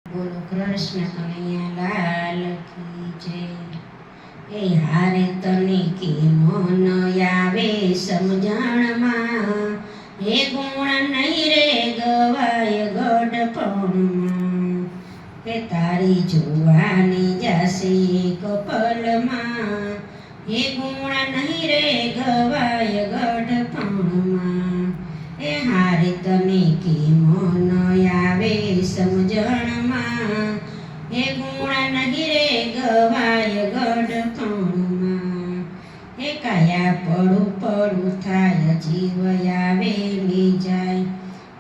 બોલો કૃષ્ણ કનૈયા લાલ કી જય। એ હારે તને કેમો ન આવે સમજણમાં, એ ગુણ નહીં રે ગવાય ગઢપણમાં, એ તારી જોવાની જાશે કપલમાં, એ ગુણ નહીં રે ગવાય ગઢપણમાં, એ હારે તને કેમો ન આવે સમજણમાં, એ ગુણ નહીં રે ગવાય ગઢપણમાં, એ કાયા પડું પડું થાય જીવ આવે ને જાય,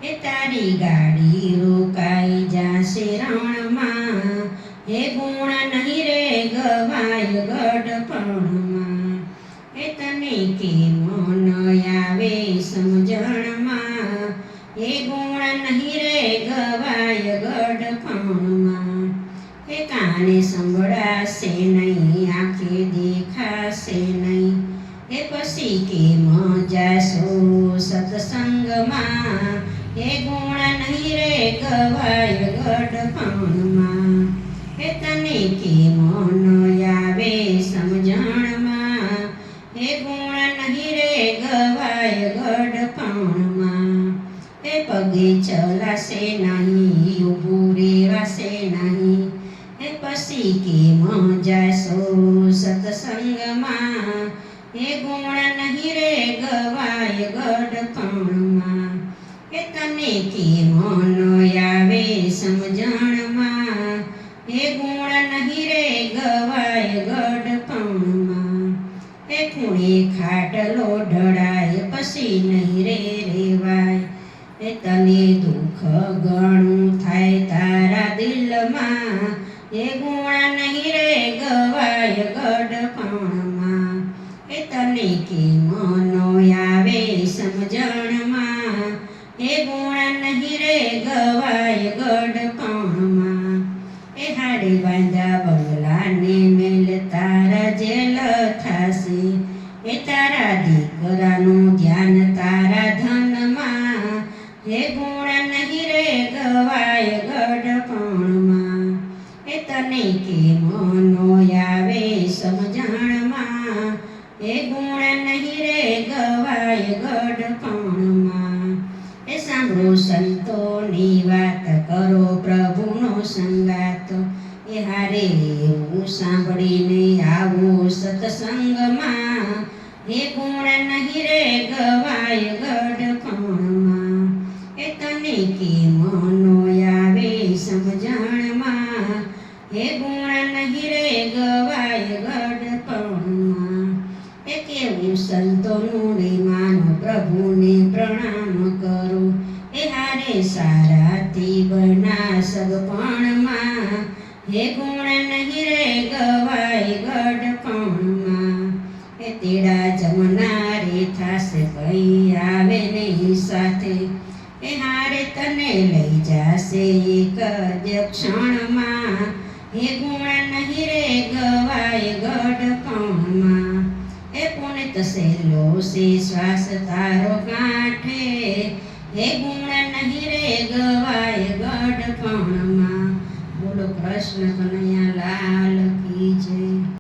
એ તારી ગાડી રોકાઈ જાશે રણમાં, એ ગુણ નહીં રે ગવાય ગઢપણમાં, એ તને કેમો ન આવે સમજણમાં, એ ગુણ નહીં રે ગવાય ગઢપણમાં, એ કાને સંભળાશે નહીં આંખે દેખાશે નહીં, એ પછી કેમ જાશો સત્સંગમાં, એ ગુણ નહીં રે ગવાય ગઢપણમાં, એ તને કેમો ન આવે સમજણમાં, એ ગુણ નહીં રે ગવાય ગઢપણમાં, એ પગે ચલાશે નહીં ઊભું રેવાશે નહીં, એ પછી કેમ જાશો સત્સંગમાં, એ ગુણ નહીં રે ગવાય ગઢપણમાં, એ તને કેમો ન આવે સમજણમાં, એ ગુણ નહીં રે ગવાય ગઢપણમાં, એ ખૂણે ખાટલો ઢળાય પછી નહીં રે રેવાય, એ તને દુઃખ ઘણું થાય તારા દિલમાં, એ ગુણ નહીં રે ગવાય ગઢપણમાં, એ તને કેમો ન આવે સમજણમાં, એ ગુણ નહીં રે ગવાય ગઢપણમાં, એ હાડે બાંધા બંગલાને મેલ તારા જેલ થાશે, એ તારા દીકરાનું ધ્યાન તારા ધનમાં, એ ગુણ નહીં રે ગવાય ગઢપણમાં, એ તને કેમો ન આવે સમજણમાં, એ ગુણ નહીં રે ગવાય ગઢપણમાં, એ સાંભળો સંતોની વાત કરો પ્રભુનો સંગાત, એ હારે હું સાંભળીને આવો સત્સંગમાં, એ ગુણ નહીં રે ગવાય ગઢપણમાં, એ તને કેમો ન આવે સમજણમાં, એ ગુણ નહીં રે ગવાય ગઢપણમાં, એ કેવું સંતોનું રે માનો પ્રભુને પ્રણામ કરો, એ હારે સારાથી બના સગપણમાં, એ ગુણ નહીં રે ગવાય ગઢપણમાં, એ તેડા જમનારે થાશે કઈ આવે નહીં સાથે, એ હારે તને લઈ જાશે એક જ ક્ષણમાં, એ ગુણ નહીં રે ગવાય ગઢપણમાં, એ પુનિત સહેલો છે શ્વાસ તારો કાંઠે, એ ગુણ નહીં રે ગવાય ગઢપણમાં। બોલો કૃષ્ણ કનૈયા।